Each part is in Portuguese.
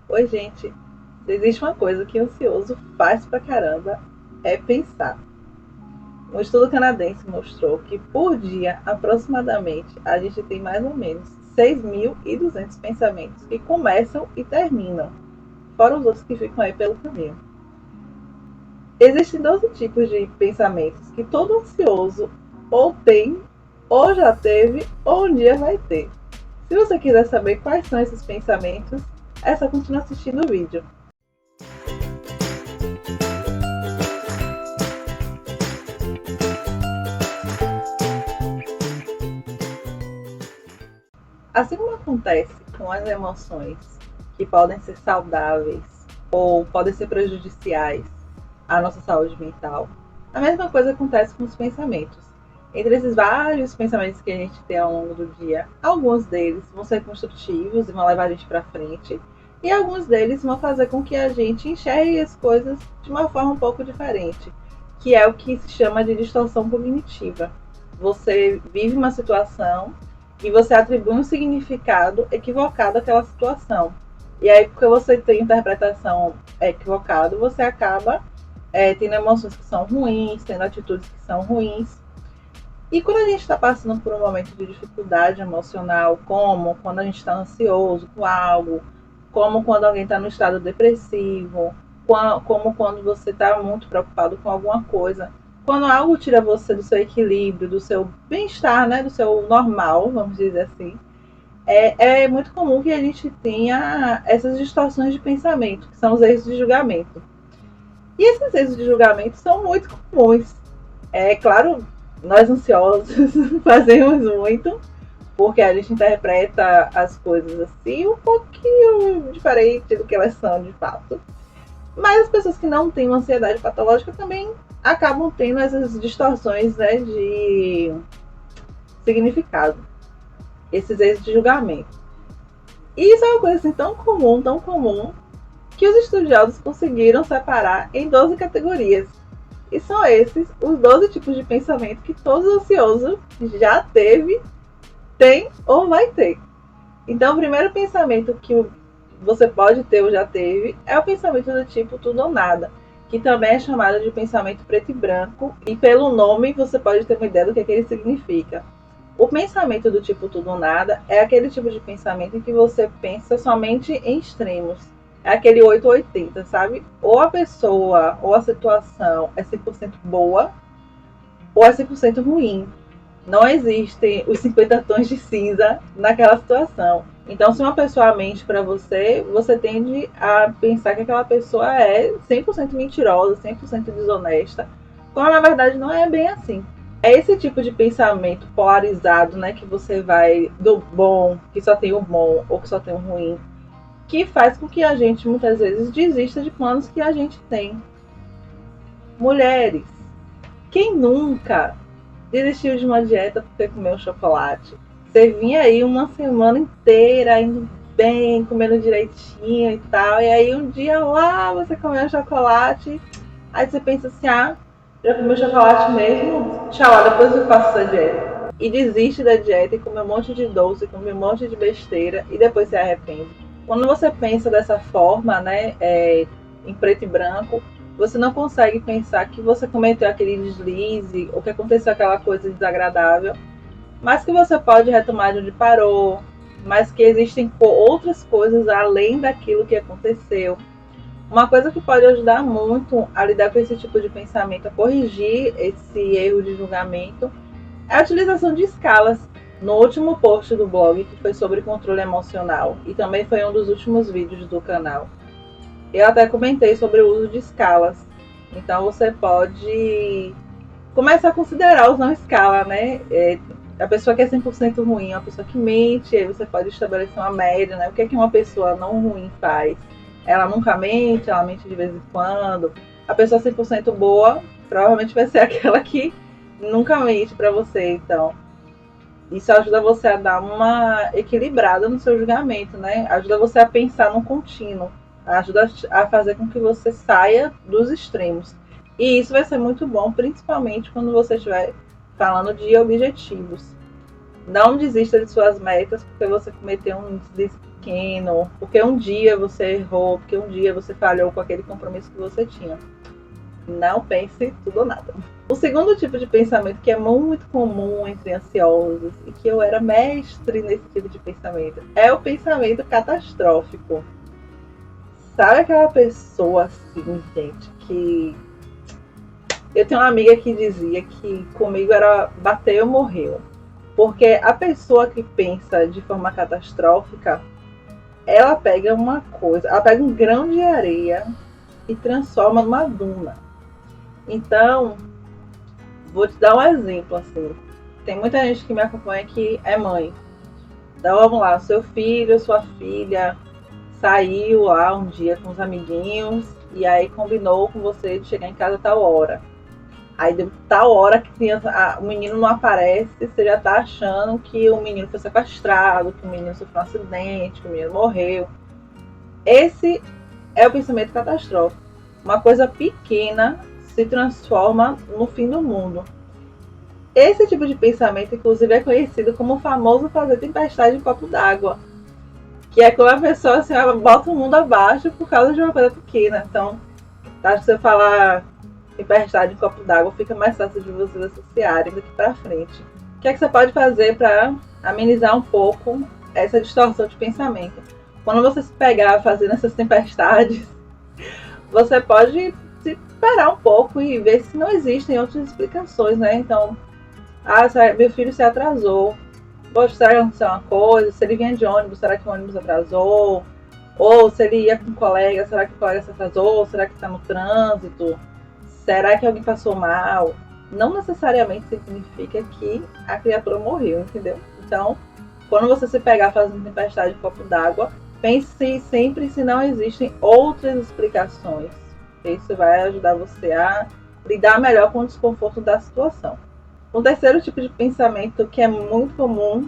Oi, gente. Se existe uma coisa que ansioso faz pra caramba, é pensar. Um estudo canadense mostrou que por dia, aproximadamente, a gente tem mais ou menos 6.200 pensamentos que começam e terminam, fora os outros que ficam aí pelo caminho. Existem 12 tipos de pensamentos que todo ansioso ou tem, ou já teve, ou um dia vai ter. Se você quiser saber quais são esses pensamentos, é só continuar assistindo o vídeo. Assim como acontece com as emoções, que podem ser saudáveis ou podem ser prejudiciais à nossa saúde mental, a mesma coisa acontece com os pensamentos. Entre esses vários pensamentos que a gente tem ao longo do dia, alguns deles vão ser construtivos e vão levar a gente para frente, e alguns deles vão fazer com que a gente enxergue as coisas de uma forma um pouco diferente, que é o que se chama de distorção cognitiva. Você vive uma situação e você atribui um significado equivocado àquela situação. E aí, porque você tem interpretação equivocada, você acaba tendo emoções que são ruins, tendo atitudes que são ruins. E quando a gente está passando por um momento de dificuldade emocional, como quando a gente está ansioso com algo, como quando alguém está no estado depressivo, como quando você está muito preocupado com alguma coisa, quando algo tira você do seu equilíbrio, do seu bem-estar, né, do seu normal, vamos dizer assim, é muito comum que a gente tenha essas distorções de pensamento, que são os erros de julgamento. E esses erros de julgamento são muito comuns. É claro, nós ansiosos fazemos muito, porque a gente interpreta as coisas assim um pouquinho diferente do que elas são de fato. Mas as pessoas que não têm uma ansiedade patológica também acabam tendo essas distorções, né, de significado, esses erros de julgamento. E isso é uma coisa assim tão comum, que os estudiosos conseguiram separar em 12 categorias. E são esses os 12 tipos de pensamento que todo ansioso já teve, tem ou vai ter. Então, o primeiro pensamento que você pode ter ou já teve é o pensamento do tipo tudo ou nada, que também é chamado de pensamento preto e branco, e pelo nome você pode ter uma ideia do que ele significa. O pensamento do tipo tudo ou nada é aquele tipo de pensamento em que você pensa somente em extremos. É aquele 8 ou 80, sabe? Ou a pessoa ou a situação é 100% boa ou é 100% ruim. Não existem os 50 tons de cinza naquela situação. Então, se uma pessoa mente para você, você tende a pensar que aquela pessoa é 100% mentirosa, 100% desonesta, quando na verdade não é bem assim. É esse tipo de pensamento polarizado, né, que você vai do bom, que só tem o bom ou que só tem o ruim, que faz com que a gente muitas vezes desista de planos que a gente tem. Mulheres, quem nunca desistiu de uma dieta porque comeu chocolate? Você vinha aí uma semana inteira indo bem, comendo direitinho e tal, e aí um dia lá você comeu chocolate, aí você pensa assim, já comeu chocolate mesmo? Tchau, depois eu faço essa dieta. E desiste da dieta e come um monte de doce, come um monte de besteira e depois se arrepende. Quando você pensa dessa forma, né, em preto e branco, você não consegue pensar que você cometeu aquele deslize ou que aconteceu aquela coisa desagradável, mas que você pode retomar de onde parou, mas que existem outras coisas além daquilo que aconteceu. Uma coisa que pode ajudar muito a lidar com esse tipo de pensamento, a corrigir esse erro de julgamento, é a utilização de escalas. No último post do blog, que foi sobre controle emocional, e também foi um dos últimos vídeos do canal, eu até comentei sobre o uso de escalas. Então você pode começar a considerar usar uma escala, né? A pessoa que é 100% ruim, a pessoa que mente, aí você pode estabelecer uma média, né? O que é que uma pessoa não ruim faz? Ela nunca mente, ela mente de vez em quando. A pessoa 100% boa provavelmente vai ser aquela que nunca mente para você, então. Isso ajuda você a dar uma equilibrada no seu julgamento, né? Ajuda você a pensar no contínuo. Ajuda a fazer com que você saia dos extremos. E isso vai ser muito bom, principalmente quando você estiver falando de objetivos. Não desista de suas metas porque você cometeu um deslize pequeno, porque um dia você errou, porque um dia você falhou com aquele compromisso que você tinha. Não pense tudo ou nada. O segundo tipo de pensamento que é muito comum entre ansiosos e que eu era mestre nesse tipo de pensamento é o pensamento catastrófico. Sabe aquela pessoa assim, gente, que... Eu tenho uma amiga que dizia que comigo era bater ou morreu. Porque a pessoa que pensa de forma catastrófica, ela pega uma coisa, ela pega um grão de areia e transforma numa duna. Então, vou te dar um exemplo, assim. Tem muita gente que me acompanha que é mãe. Então, vamos lá, seu filho, sua filha saiu lá um dia com os amiguinhos e aí combinou com você de chegar em casa a tal hora. Aí deu tal hora que o menino não aparece, você já tá achando que o menino foi sequestrado, que o menino sofreu um acidente, que o menino morreu. Esse é o pensamento catastrófico. Uma coisa pequena se transforma no fim do mundo. Esse tipo de pensamento, inclusive, é conhecido como o famoso fazer tempestade em copo d'água. Que é quando a pessoa assim, bota o mundo abaixo por causa de uma coisa pequena. Então, tá, se você falar tempestade em copo d'água, fica mais fácil de vocês associarem daqui para frente. O que é que você pode fazer para amenizar um pouco essa distorção de pensamento? Quando você se pegar fazendo essas tempestades, você pode se parar um pouco e ver se não existem outras explicações, né? Então, meu filho se atrasou. Poxa, será que aconteceu uma coisa? Se ele vinha de ônibus, será que o ônibus atrasou? Ou se ele ia com um colega, será que o colega se atrasou? Será que está no trânsito? Será que alguém passou mal? Não necessariamente significa que a criatura morreu, entendeu? Então, quando você se pegar fazendo tempestade de copo d'água, pense sempre se não existem outras explicações. Isso vai ajudar você a lidar melhor com o desconforto da situação. O terceiro tipo de pensamento que é muito comum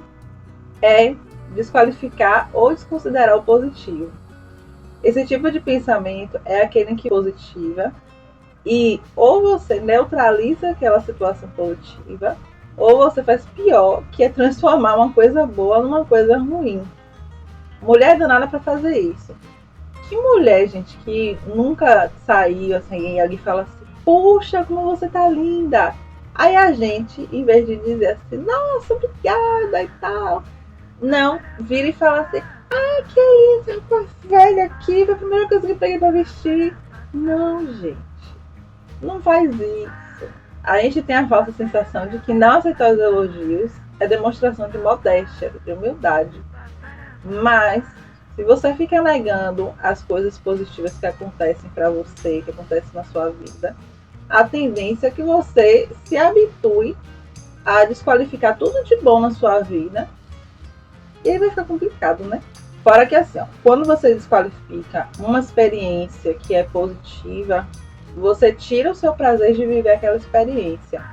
é desqualificar ou desconsiderar o positivo. Esse tipo de pensamento é aquele em que positiva e ou você neutraliza aquela situação positiva, ou você faz pior, que é transformar uma coisa boa numa coisa ruim. Mulher danada para fazer isso. Que mulher, gente, que nunca saiu assim e alguém fala assim, puxa, como você tá linda. Aí a gente, em vez de dizer assim, nossa, obrigada e tal, não, vira e fala assim, que isso, eu tô velha aqui, foi a primeira coisa que eu peguei pra vestir. Não, gente. Não faz isso. A gente tem a falsa sensação de que não aceitar os elogios é demonstração de modéstia, de humildade. Mas, se você fica negando as coisas positivas que acontecem para você, que acontecem na sua vida, a tendência é que você se habitue a desqualificar tudo de bom na sua vida. E aí vai ficar complicado, né? Fora que assim, ó, quando você desqualifica uma experiência que é positiva, você tira o seu prazer de viver aquela experiência.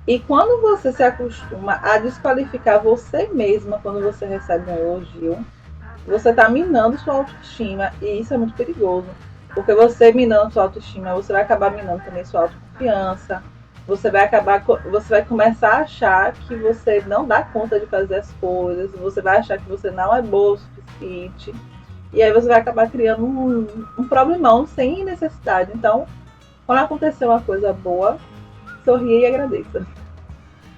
E quando você se acostuma a desqualificar você mesma quando você recebe um elogio, você está minando sua autoestima e isso é muito perigoso. Porque você minando sua autoestima, você vai acabar minando também sua autoconfiança. Você vai começar a achar que você não dá conta de fazer as coisas, você vai achar que você não é boa o suficiente. E aí você vai acabar criando um problemão sem necessidade. Então, quando acontecer uma coisa boa, sorria e agradeça.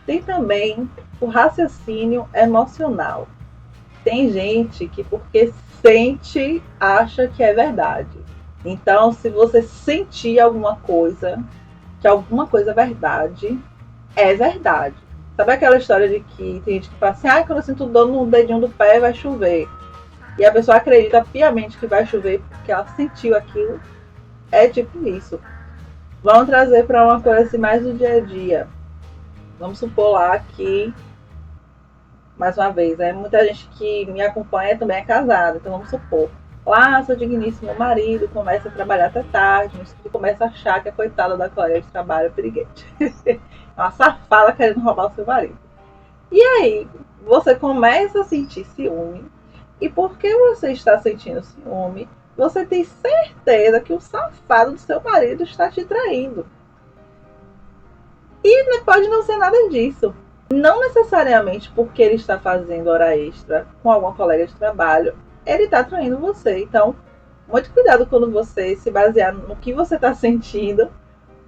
Tem também o raciocínio emocional. Tem gente que porque sente, acha que é verdade. Então, se você sentir alguma coisa, que alguma coisa é verdade, é verdade. Sabe aquela história de que tem gente que fala assim, quando eu sinto dor no dedinho do pé vai chover. E a pessoa acredita piamente que vai chover porque ela sentiu aquilo. É tipo isso. Vamos trazer para uma coisa assim, mais do dia a dia. Vamos supor lá que, mais uma vez, muita gente que me acompanha também é casada. Então vamos supor, lá seu digníssimo marido começa a trabalhar até tarde, e começa a achar que a coitada da colega de trabalho é piriguete. É uma safada querendo roubar o seu marido. E aí, você começa a sentir ciúme. E porque você está sentindo ciúme, você tem certeza que o safado do seu marido está te traindo. E pode não ser nada disso. Não necessariamente porque ele está fazendo hora extra com alguma colega de trabalho, ele está traindo você. Então, muito cuidado quando você se basear no que você está sentindo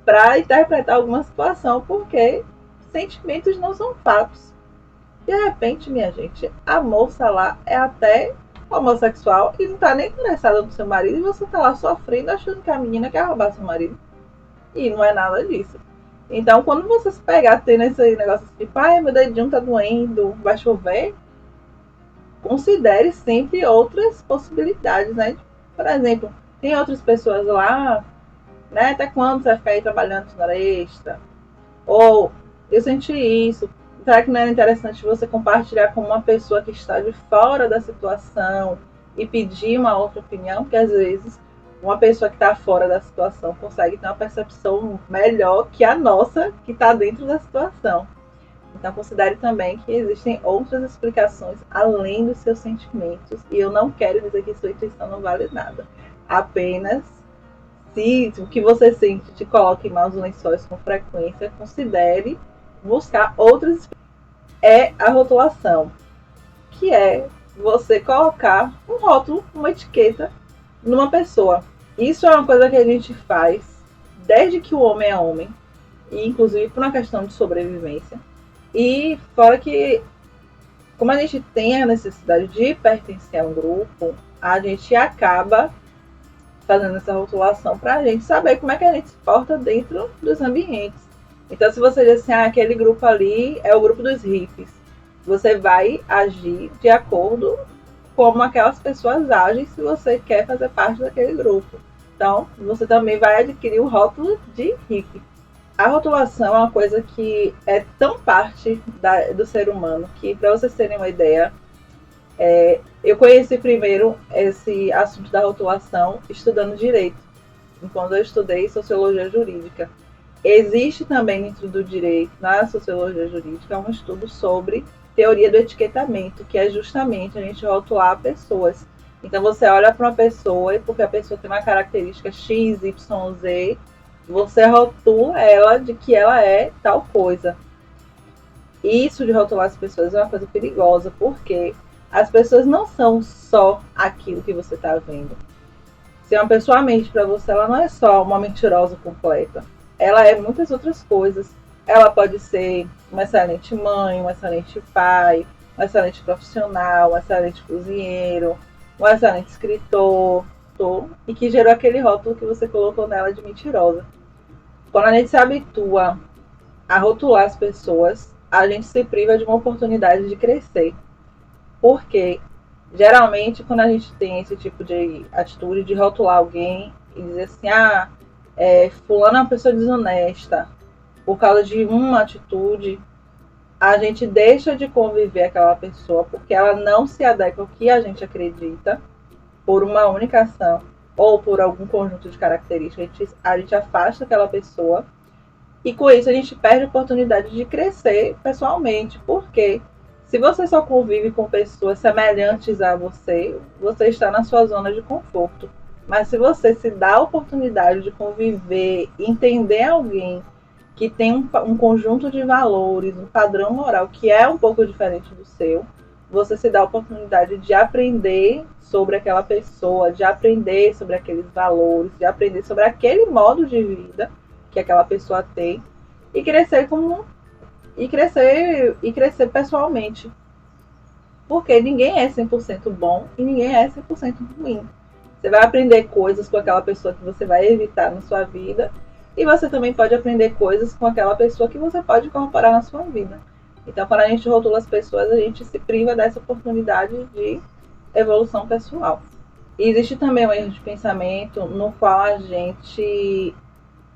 para interpretar alguma situação, porque sentimentos não são fatos. De repente, minha gente, a moça lá é até homossexual e não tá nem interessada no seu marido, e você tá lá sofrendo achando que a menina quer roubar seu marido. E não é nada disso. Então, quando você se pegar tendo esse negócio assim, tipo, ai, meu dedinho tá doendo, vai chover, considere sempre outras possibilidades, né? Por exemplo, tem outras pessoas lá, né? Até quando você vai ficar aí trabalhando de hora extra? Ou, eu senti isso. Será que não era interessante você compartilhar com uma pessoa que está de fora da situação e pedir uma outra opinião? Porque às vezes uma pessoa que está fora da situação consegue ter uma percepção melhor que a nossa, que está dentro da situação. Então considere também que existem outras explicações além dos seus sentimentos. E eu não quero dizer que sua intuição não vale nada. Apenas, se o que você sente te coloca em maus lençóis com frequência, considere buscar outras. É a rotulação, que é você colocar um rótulo, uma etiqueta numa pessoa. Isso é uma coisa que a gente faz desde que o homem é homem, e inclusive por uma questão de sobrevivência. E fora que, como a gente tem a necessidade de pertencer a um grupo, a gente acaba fazendo essa rotulação para a gente saber como é que a gente se porta dentro dos ambientes. Então, se você diz assim, aquele grupo ali é o grupo dos hippies, você vai agir de acordo como aquelas pessoas agem se você quer fazer parte daquele grupo. Então, você também vai adquirir o rótulo de hippie. A rotulação é uma coisa que é tão parte do ser humano que, para vocês terem uma ideia, eu conheci primeiro esse assunto da rotulação estudando direito, quando eu estudei sociologia jurídica. Existe também dentro do direito, na sociologia jurídica, um estudo sobre teoria do etiquetamento, que é justamente a gente rotular pessoas. Então você olha para uma pessoa e porque a pessoa tem uma característica X, Y, Z, você rotula ela de que ela é tal coisa. Isso de rotular as pessoas é uma coisa perigosa, porque as pessoas não são só aquilo que você está vendo. Se uma pessoa mente para você, ela não é só uma mentirosa completa. Ela é muitas outras coisas. Ela pode ser uma excelente mãe, um excelente pai, um excelente profissional, um excelente cozinheiro, um excelente escritor, e que gerou aquele rótulo que você colocou nela de mentirosa. Quando a gente se habitua a rotular as pessoas, a gente se priva de uma oportunidade de crescer. Porque, geralmente, quando a gente tem esse tipo de atitude de rotular alguém e dizer assim, fulano é uma pessoa desonesta, por causa de uma atitude, a gente deixa de conviver com aquela pessoa porque ela não se adequa ao que a gente acredita por uma única ação ou por algum conjunto de características. A gente afasta aquela pessoa e com isso a gente perde a oportunidade de crescer pessoalmente. Porque se você só convive com pessoas semelhantes a você, você está na sua zona de conforto. Mas se você se dá a oportunidade de conviver, entender alguém que tem um conjunto de valores, um padrão moral que é um pouco diferente do seu, você se dá a oportunidade de aprender sobre aquela pessoa, de aprender sobre aqueles valores, de aprender sobre aquele modo de vida que aquela pessoa tem e crescer e crescer pessoalmente. Porque ninguém é 100% bom e ninguém é 100% ruim. Você vai aprender coisas com aquela pessoa que você vai evitar na sua vida. E você também pode aprender coisas com aquela pessoa que você pode incorporar na sua vida. Então, quando a gente rotula as pessoas, a gente se priva dessa oportunidade de evolução pessoal. E existe também um erro de pensamento no qual a gente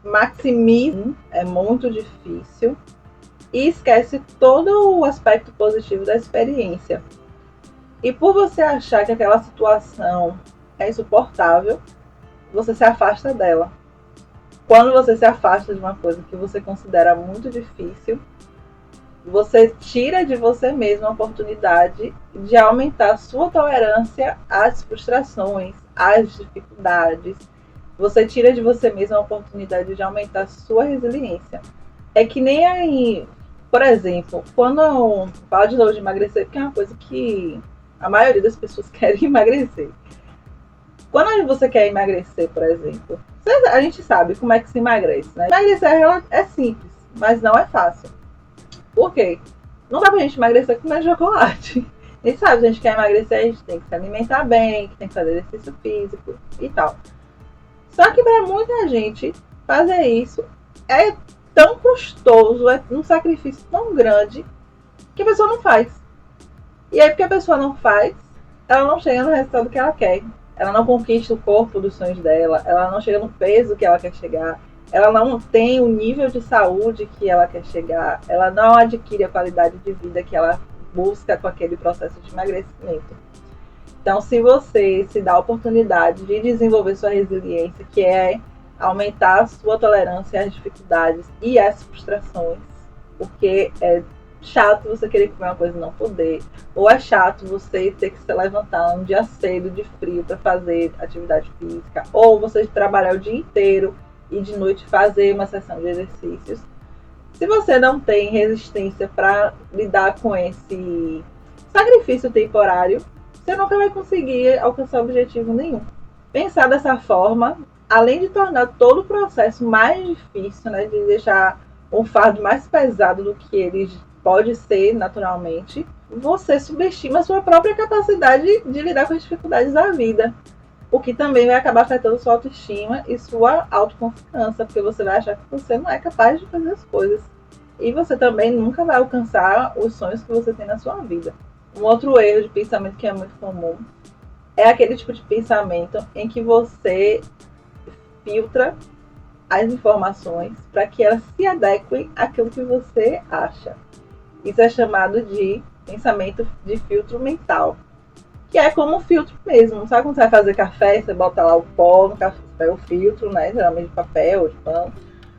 maximiza, é muito difícil, e esquece todo o aspecto positivo da experiência. E por você achar que aquela situação é insuportável, você se afasta dela. Quando você se afasta de uma coisa que você considera muito difícil, você tira de você mesmo a oportunidade de aumentar a sua tolerância às frustrações, às dificuldades. Você tira de você mesmo a oportunidade de aumentar a sua resiliência. É que nem aí Por exemplo, quando eu falo de novo de emagrecer, porque é uma coisa que a maioria das pessoas querem emagrecer. Quando você quer emagrecer, por exemplo, a gente sabe como é que se emagrece, né? Emagrecer é simples, mas não é fácil. Por quê? Não dá pra gente emagrecer comendo chocolate. A gente sabe, se a gente quer emagrecer, a gente tem que se alimentar bem, que tem que fazer exercício físico e tal. Só que para muita gente, fazer isso é tão custoso, é um sacrifício tão grande, que a pessoa não faz. E aí, porque a pessoa não faz, ela não chega no resultado que ela quer. Ela não conquista o corpo dos sonhos dela, ela não chega no peso que ela quer chegar, ela não tem o nível de saúde que ela quer chegar, ela não adquire a qualidade de vida que ela busca com aquele processo de emagrecimento. Então, se você se dá a oportunidade de desenvolver sua resiliência, que é aumentar a sua tolerância às dificuldades e às frustrações, porque é chato você querer comer uma coisa e não poder, ou é chato você ter que se levantar um dia cedo de frio para fazer atividade física, ou você trabalhar o dia inteiro e de noite fazer uma sessão de exercícios. Se você não tem resistência para lidar com esse sacrifício temporário, você nunca vai conseguir alcançar objetivo nenhum. Pensar dessa forma, além de tornar todo o processo mais difícil, né, de deixar um fardo mais pesado do que ele pode ser naturalmente, você subestima a sua própria capacidade de lidar com as dificuldades da vida. O que também vai acabar afetando sua autoestima e sua autoconfiança, porque você vai achar que você não é capaz de fazer as coisas. E você também nunca vai alcançar os sonhos que você tem na sua vida. Um outro erro de pensamento que é muito comum é aquele tipo de pensamento em que você filtra as informações para que elas se adequem àquilo que você acha. Isso é chamado de pensamento de filtro mental, que é como um filtro mesmo. Sabe quando você vai fazer café, você bota lá o pó no café, você pega o filtro, né, geralmente de papel ou de pano,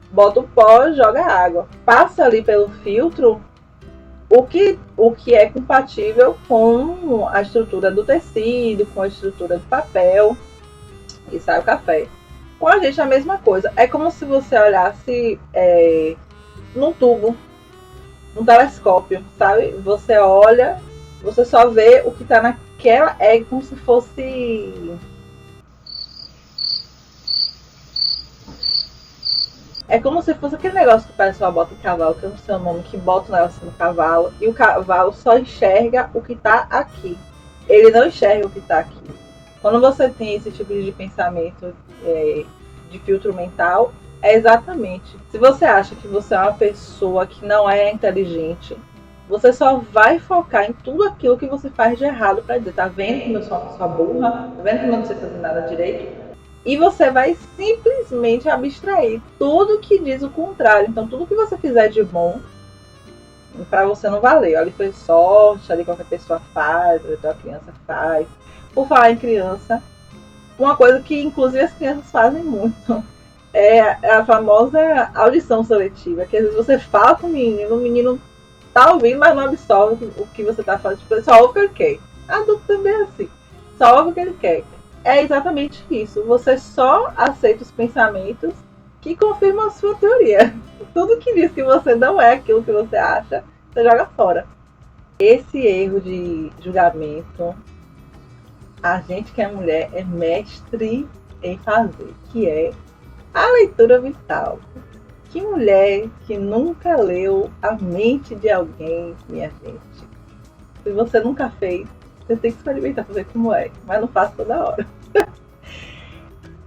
bota o pó, joga água, passa ali pelo filtro o que é compatível com a estrutura do tecido, com a estrutura do papel, e sai o café. Com a gente é a mesma coisa. É como se você olhasse num tubo, num telescópio, sabe? Você olha, você só vê o que está naquela. É como se fosse. É como se fosse aquele negócio que o pessoal bota em cavalo, que eu não sei o nome, que bota o negócio no cavalo, e o cavalo só enxerga o que está aqui. Ele não enxerga o que está aqui. Quando você tem esse tipo de pensamento de filtro mental, é exatamente. Se você acha que você é uma pessoa que não é inteligente, você só vai focar em tudo aquilo que você faz de errado para dizer, tá vendo como eu sou uma pessoa burra? Tá vendo como eu não sei fazer nada direito? E você vai simplesmente abstrair tudo que diz o contrário. Então, tudo que você fizer de bom, para você não valeu. Ali foi sorte, ali qualquer pessoa faz, ali a criança faz. Por falar em criança, uma coisa que inclusive as crianças fazem muito é a famosa audição seletiva, que às vezes você fala com o menino tá ouvindo, mas não absorve o que você tá falando, tipo, só ouve o que ele quer. Adulto também é assim, só ouve o que ele quer. É exatamente isso, você só aceita os pensamentos que confirmam a sua teoria. Tudo que diz que você não é aquilo que você acha, você joga fora. Esse erro de julgamento, a gente que é mulher é mestre em fazer, que é a leitura vital. Que mulher que nunca leu a mente de alguém, minha gente? Se você nunca fez, você tem que experimentar fazer como é, mas não faça toda hora.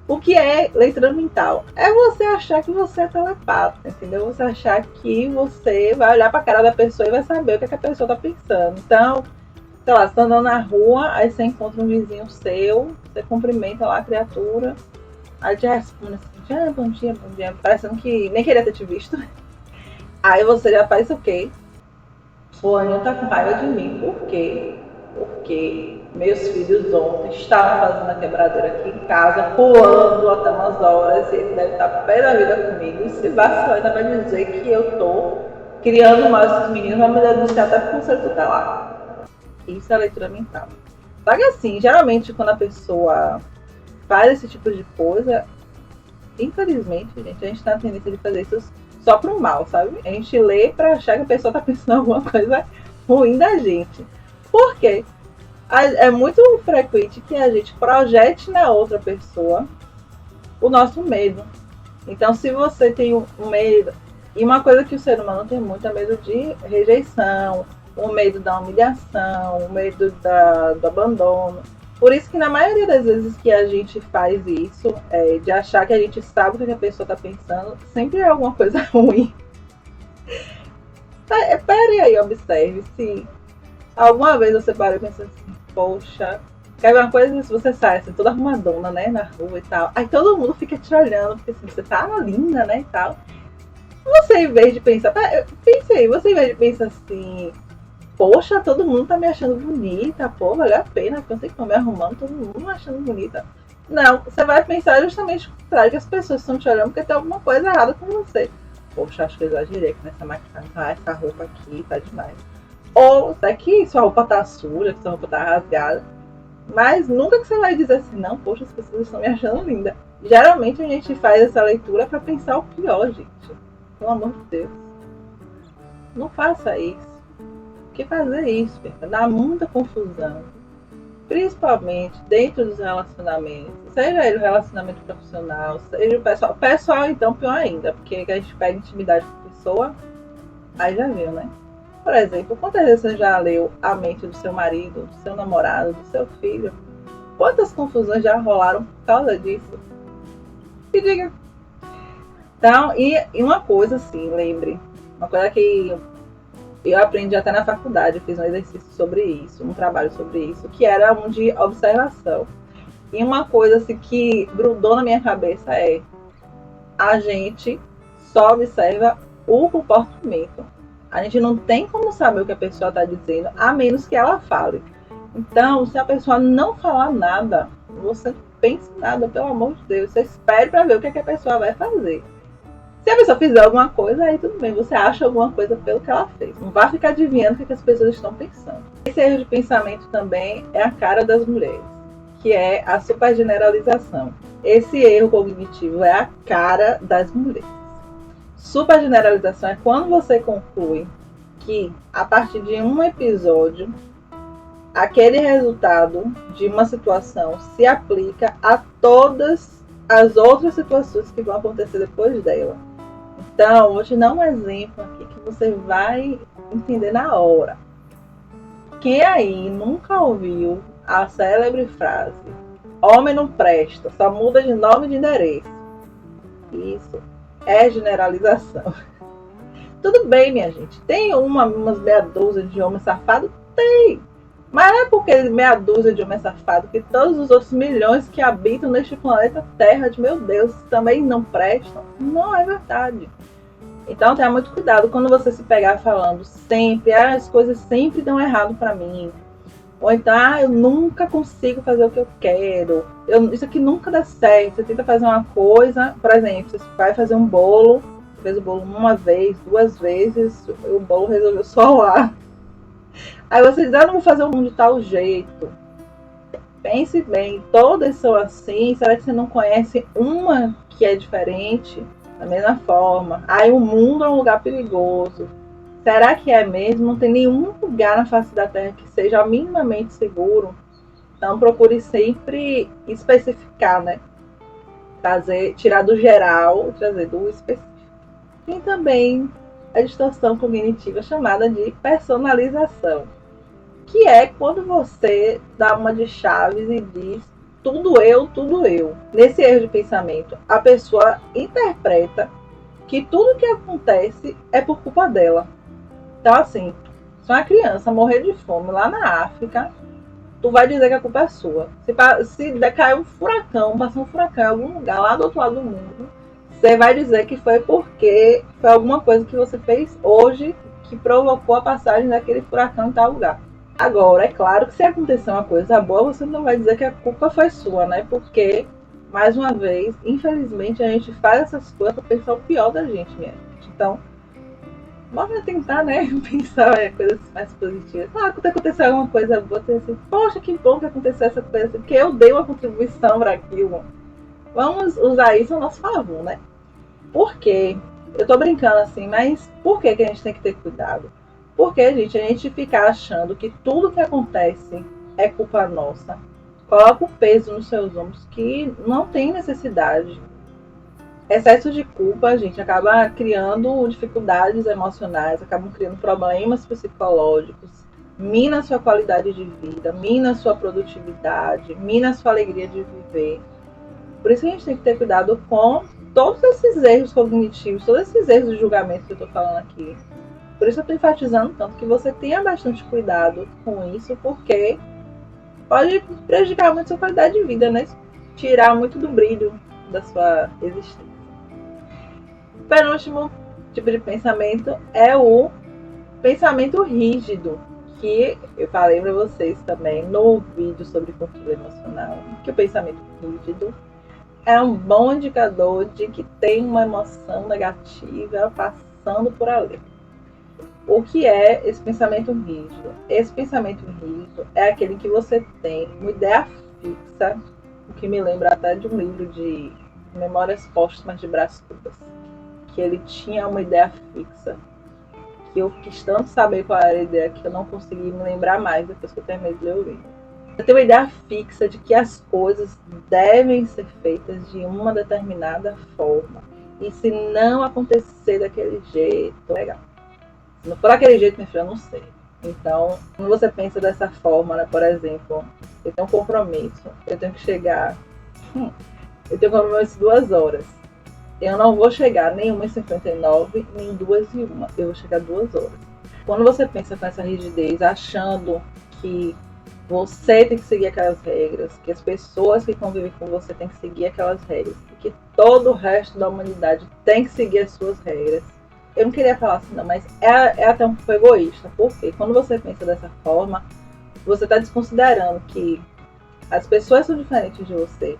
O que é leitura mental? É você achar que você é telepata, entendeu? Você achar que você vai olhar pra cara da pessoa e vai saber o que a pessoa tá pensando. Então, sei lá, você tá andando na rua, aí você encontra um vizinho seu, você cumprimenta lá a criatura, aí te responde assim, bom dia, parecendo que nem queria ter te visto. Aí você já faz o quê? Fulaninho tá com raiva de mim. Por quê? Porque meus filhos ontem estavam fazendo a quebradeira aqui em casa, pulando até umas horas, e ele deve estar pé da vida comigo. E se vacilar, ainda vai dizer que eu tô criando mais esses meninos, vai me denunciar até pro conselho tutelar. Isso é leitura mental. Só que assim, geralmente quando a pessoa faz esse tipo de coisa, infelizmente, gente, a gente tem a tendência de fazer isso só pro mal, sabe? A gente lê pra achar que a pessoa tá pensando alguma coisa ruim da gente. Por quê? É muito frequente que a gente projete na outra pessoa o nosso medo. Então, se você tem um medo, e uma coisa que o ser humano tem muito é medo de rejeição, o medo da humilhação, o medo do abandono. Por isso que na maioria das vezes que a gente faz isso, de achar que a gente sabe o que a pessoa está pensando, sempre é alguma coisa ruim. Pare aí, observe se alguma vez você para e pensa assim, poxa, quer ver uma coisa? Se você sai assim, toda arrumadona, né, na rua e tal, aí todo mundo fica te olhando, porque assim, você tá linda, né, e tal. Você, em vez de pensar, você em vez de pensar assim, poxa, todo mundo tá me achando bonita, pô, valeu a pena, porque eu sei que tô me arrumando, todo mundo me achando bonita. Não, você vai pensar justamente o contrário, que as pessoas estão te olhando porque tem alguma coisa errada com você. Poxa, acho que eu exagerei com essa maquiagem, essa roupa aqui tá demais. Ou até que sua roupa tá suja, que sua roupa tá rasgada. Mas nunca que você vai dizer assim, não, poxa, as pessoas estão me achando linda. Geralmente a gente faz essa leitura pra pensar o pior, gente. Pelo amor de Deus. Não faça isso. Porque fazer isso, dá muita confusão. Principalmente dentro dos relacionamentos. Seja ele um relacionamento profissional, seja o pessoal. Pessoal, então, pior ainda. Porque a gente pega intimidade com a pessoa, aí já viu, né? Por exemplo, quantas vezes você já leu a mente do seu marido, do seu namorado, do seu filho? Quantas confusões já rolaram por causa disso? Se diga. Então, e uma coisa assim, lembre. Uma coisa que eu aprendi até na faculdade, eu fiz um exercício sobre isso, um trabalho sobre isso, que era um de observação. E uma coisa assim, que grudou na minha cabeça é: a gente só observa o comportamento. A gente não tem como saber o que a pessoa está dizendo, a menos que ela fale. Então, se a pessoa não falar nada, você não pense em nada, pelo amor de Deus. Você espere para ver o que a pessoa vai fazer. Se a pessoa fizer alguma coisa, aí tudo bem, você acha alguma coisa pelo que ela fez. Não vai ficar adivinhando o que as pessoas estão pensando. Esse erro de pensamento também é a cara das mulheres, que é a supergeneralização. Esse erro cognitivo é a cara das mulheres. Supergeneralização é quando você conclui que, a partir de um episódio, aquele resultado de uma situação se aplica a todas as outras situações que vão acontecer depois dela. Então, vou te dar um exemplo aqui que você vai entender na hora. Quem aí nunca ouviu a célebre frase: homem não presta, só muda de nome e de endereço? Isso é generalização. Tudo bem, minha gente. Tem umas meia dúzia de homens safados? Tem. Mas não é porque meia dúzia de homens safados que todos os outros milhões que habitam neste planeta Terra, de meu Deus, também não prestam. Não é verdade. Então tenha muito cuidado quando você se pegar falando sempre, as coisas sempre dão errado para mim. Ou então, eu nunca consigo fazer o que eu quero. Isso aqui nunca dá certo. Você tenta fazer uma coisa, por exemplo, você vai fazer um bolo, fez o bolo uma vez, duas vezes, o bolo resolveu solar. Aí você diz, não vou fazer um de tal jeito. Pense bem, todas são assim. Será que você não conhece uma que é diferente? Da mesma forma. Aí o mundo é um lugar perigoso. Será que é mesmo? Não tem nenhum lugar na face da Terra que seja minimamente seguro. Então procure sempre especificar, né? Tirar do geral, trazer do específico. E também a distorção cognitiva chamada de personalização, que é quando você dá uma de chaves e diz tudo eu, tudo eu. Nesse erro de pensamento, a pessoa interpreta que tudo que acontece é por culpa dela. Então, assim, se uma criança morrer de fome lá na África, tu vai dizer que a culpa é sua. Se cair um furacão, passar um furacão em algum lugar lá do outro lado do mundo, você vai dizer que foi porque foi alguma coisa que você fez hoje que provocou a passagem daquele furacão em tal lugar. Agora, é claro que se acontecer uma coisa boa, você não vai dizer que a culpa foi sua, né? Porque, mais uma vez, infelizmente, a gente faz essas coisas para pensar o pior da gente, minha gente. Então, bora tentar, né? Pensar coisas mais positivas. Quando acontecer alguma coisa boa, você assim, poxa, que bom que aconteceu essa coisa assim, porque eu dei uma contribuição para aquilo. Vamos usar isso a nosso favor, né? Porque Eu tô brincando assim, mas por que a gente tem que ter cuidado? Porque, gente, a gente fica achando que tudo que acontece é culpa nossa. Coloca o peso nos seus ombros que não tem necessidade. Excesso de culpa, a gente acaba criando dificuldades emocionais, acabam criando problemas psicológicos, mina a sua qualidade de vida, mina a sua produtividade, mina a sua alegria de viver. Por isso que a gente tem que ter cuidado com todos esses erros cognitivos, todos esses erros de julgamento que eu estou falando aqui. Por isso eu estou enfatizando tanto que você tenha bastante cuidado com isso, porque pode prejudicar muito a sua qualidade de vida, né? Tirar muito do brilho da sua existência. O penúltimo tipo de pensamento é o pensamento rígido, que eu falei para vocês também no vídeo sobre controle emocional, que o pensamento rígido é um bom indicador de que tem uma emoção negativa passando por ali. O que é esse pensamento rígido? Esse pensamento rígido é aquele que você tem uma ideia fixa, o que me lembra até de um livro de Memórias Póstumas de Brás Cubas, que ele tinha uma ideia fixa, que eu quis tanto saber qual era a ideia que eu não consegui me lembrar mais depois que eu terminei de ler o livro. Você tem uma ideia fixa de que as coisas devem ser feitas de uma determinada forma, e se não acontecer daquele jeito, legal. Se não for daquele jeito, meu filho, eu não sei. Então, quando você pensa dessa forma, né, por exemplo, eu tenho um compromisso, eu tenho que chegar, eu tenho um compromisso 2 horas. Eu não vou chegar nem 1h59, nem 2h01. Eu vou chegar 2 horas. Quando você pensa com essa rigidez, achando que você tem que seguir aquelas regras, que as pessoas que convivem com você têm que seguir aquelas regras, e que todo o resto da humanidade tem que seguir as suas regras, eu não queria falar assim não, mas é até um pouco egoísta, porque quando você pensa dessa forma, você está desconsiderando que as pessoas são diferentes de você,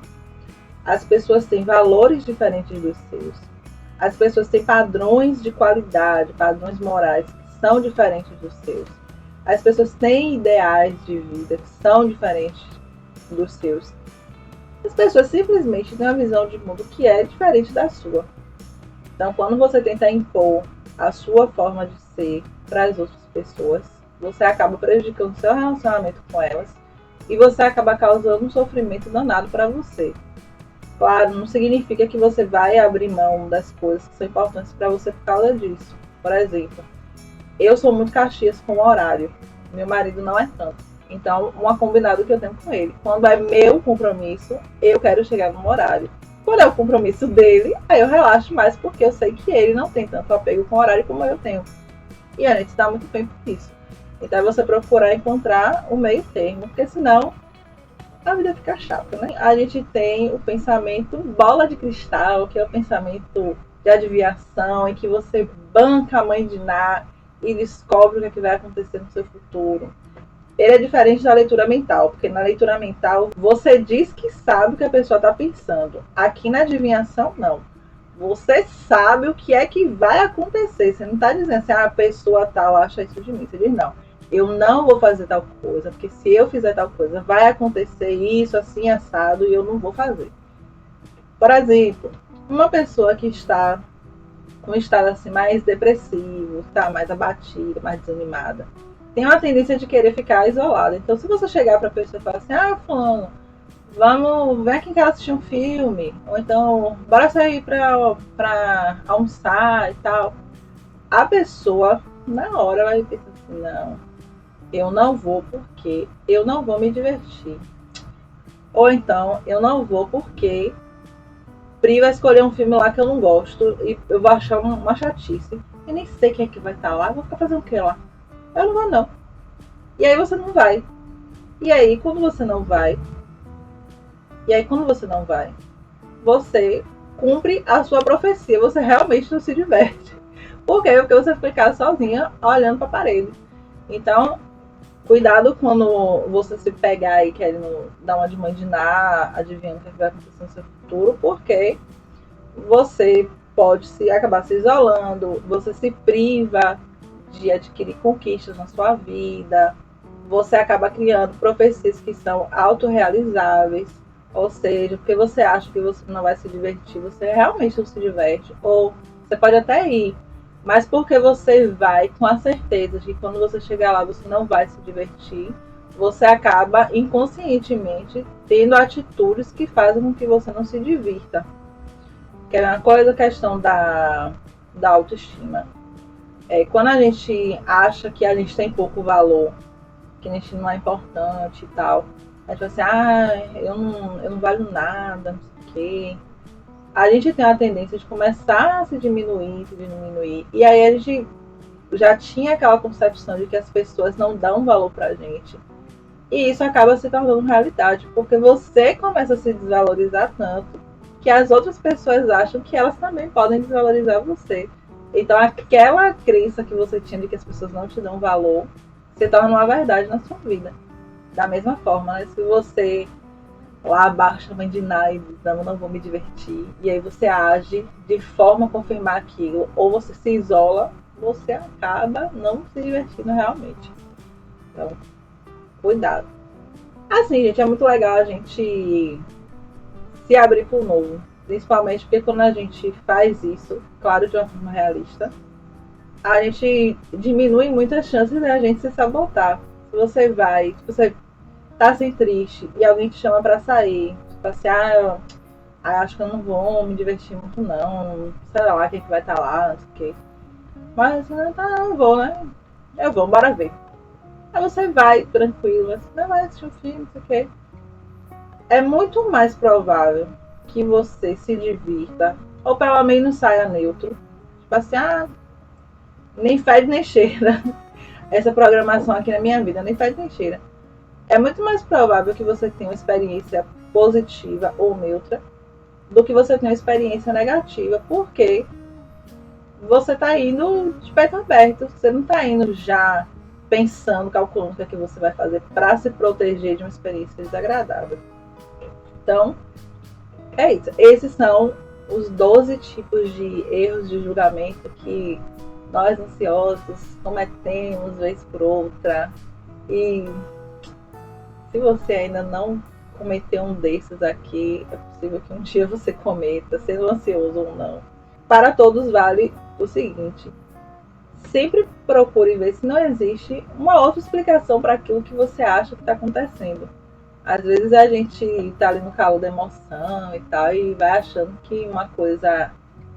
as pessoas têm valores diferentes dos seus, as pessoas têm padrões de qualidade, padrões morais que são diferentes dos seus, as pessoas têm ideais de vida que são diferentes dos seus, as pessoas simplesmente têm uma visão de mundo que é diferente da sua. Então, quando você tenta impor a sua forma de ser para as outras pessoas, você acaba prejudicando o seu relacionamento com elas e você acaba causando um sofrimento danado para você. Claro, não significa que você vai abrir mão das coisas que são importantes para você por causa disso. Por exemplo, eu sou muito caxias com o horário, meu marido não é tanto. Então, um combinado que eu tenho com ele, quando é meu compromisso, eu quero chegar no horário. Quando é o compromisso dele, aí eu relaxo mais, porque eu sei que ele não tem tanto apego com o horário como eu tenho. E a gente está muito bem por isso. Então é você procurar encontrar o meio termo, porque senão a vida fica chata, né? A gente tem o pensamento bola de cristal, que é o pensamento de adivinhação, em que você banca a mãe de Ná e descobre o que vai acontecer no seu futuro. Ele é diferente da leitura mental, porque na leitura mental você diz que sabe o que a pessoa está pensando. Aqui na adivinhação, não. Você sabe o que é que vai acontecer. Você não está dizendo assim, a pessoa tal acha isso de mim. Você diz, não, eu não vou fazer tal coisa, porque se eu fizer tal coisa, vai acontecer isso, assim, assado, e eu não vou fazer. Por exemplo, uma pessoa que está em um estado assim, mais depressivo, está mais abatida, mais desanimada, tem uma tendência de querer ficar isolada. Então, se você chegar para a pessoa e falar assim, fulano, vem aqui em casa assistir um filme, ou então, bora sair para almoçar e tal, a pessoa, na hora, vai pensar assim, não, eu não vou porque eu não vou me divertir. Ou então, eu não vou porque Pri vai escolher um filme lá que eu não gosto e eu vou achar uma chatice. Eu nem sei quem é que vai estar lá, eu vou ficar fazendo o que lá? Eu não vou não. E aí você não vai. E aí quando você não vai, você cumpre a sua profecia, você realmente não se diverte. Por quê? Porque você fica sozinha olhando para a parede. Então, cuidado quando você se pegar aí querendo dar uma de mãe de Ná, adivinhando o que vai acontecer no seu futuro, porque você pode acabar se isolando, você se priva de adquirir conquistas na sua vida, você acaba criando profecias que são autorrealizáveis, ou seja, porque você acha que você não vai se divertir, você realmente não se diverte, ou Você pode até ir, mas porque você vai com a certeza de que quando você chegar lá você não vai se divertir, você acaba inconscientemente tendo atitudes que fazem com que você não se divirta. Que é uma coisa, a questão da autoestima. Quando a gente acha que a gente tem pouco valor, que a gente não é importante e tal, a gente fala assim, eu não valho nada, não sei o quê. A gente tem a tendência de começar a se diminuir. E aí a gente já tinha aquela concepção de que as pessoas não dão valor pra gente. E isso acaba se tornando realidade, porque você começa a se desvalorizar tanto que as outras pessoas acham que elas também podem desvalorizar você. Então aquela crença que você tinha de que as pessoas não te dão valor se torna uma verdade na sua vida. Da mesma forma, né? Se você lá baixa a mãe de Nai, não vou me divertir, e aí você age de forma a confirmar aquilo, ou você se isola, você acaba não se divertindo realmente. Então, cuidado. Assim, gente, é muito legal a gente se abrir para o novo, principalmente porque quando a gente faz isso, claro, de uma forma realista, a gente diminui muitas chances da gente se sabotar. Se você vai, se você tá assim triste e alguém te chama pra sair, tipo assim, acho que eu não vou me divertir muito não, sei lá quem que vai estar lá, não sei o quê. Mas não vou, né? Eu vou, bora ver. Aí você vai tranquilo, assim, não vai assistir um filme, não sei o quê. É muito mais provável que você se divirta, ou pelo menos saia neutro. Tipo assim, nem fede nem cheira. Essa programação aqui na minha vida, nem fede nem cheira. É muito mais provável que você tenha uma experiência positiva ou neutra do que você tenha uma experiência negativa, porque você está indo de peito aberto, você não está indo já pensando, calculando o que é que você vai fazer para se proteger de uma experiência desagradável. Então, é isso. Esses são os 12 tipos de erros de julgamento que nós ansiosos cometemos vez por outra. E se você ainda não cometeu um desses aqui, é possível que um dia você cometa, sendo ansioso ou não. Para todos vale o seguinte: sempre procure ver se não existe uma outra explicação para aquilo que você acha que está acontecendo. Às vezes a gente está ali no calor da emoção e tal, e vai achando que uma coisa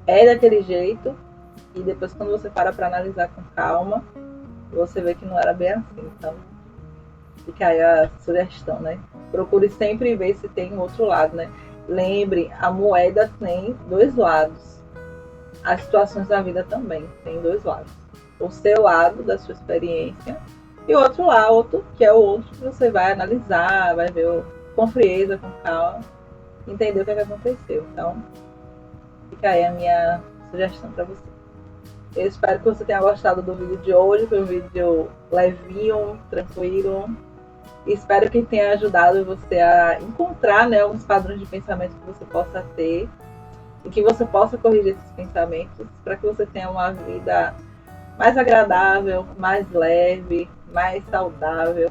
é daquele jeito, e depois quando você para analisar com calma, você vê que não era bem assim. Então, fica aí a sugestão, né? Procure sempre ver se tem um outro lado, né? Lembre, a moeda tem dois lados. As situações da vida também tem dois lados. O seu lado da sua experiência e o outro lado, que é o outro que você vai analisar, vai ver com frieza, com calma, entender o que aconteceu. Então, fica aí a minha sugestão para você. Eu espero que você tenha gostado do vídeo de hoje. Foi um vídeo levinho, tranquilo. E espero que tenha ajudado você a encontrar, né, alguns padrões de pensamento que você possa ter e que você possa corrigir esses pensamentos para que você tenha uma vida mais agradável, mais leve, mais saudável.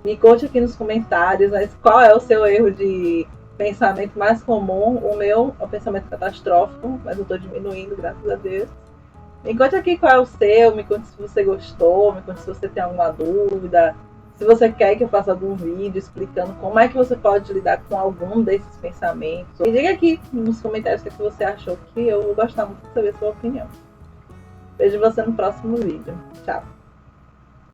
Me conte aqui nos comentários, né, qual é o seu erro de pensamento mais comum. O meu é o pensamento catastrófico, mas eu estou diminuindo, graças a Deus. Me conte aqui qual é o seu, me conte se você gostou, me conte se você tem alguma dúvida, se você quer que eu faça algum vídeo explicando como é que você pode lidar com algum desses pensamentos. Me diga aqui nos comentários o que você achou, que eu vou gostar muito de saber a sua opinião. Vejo você no próximo vídeo. Tchau!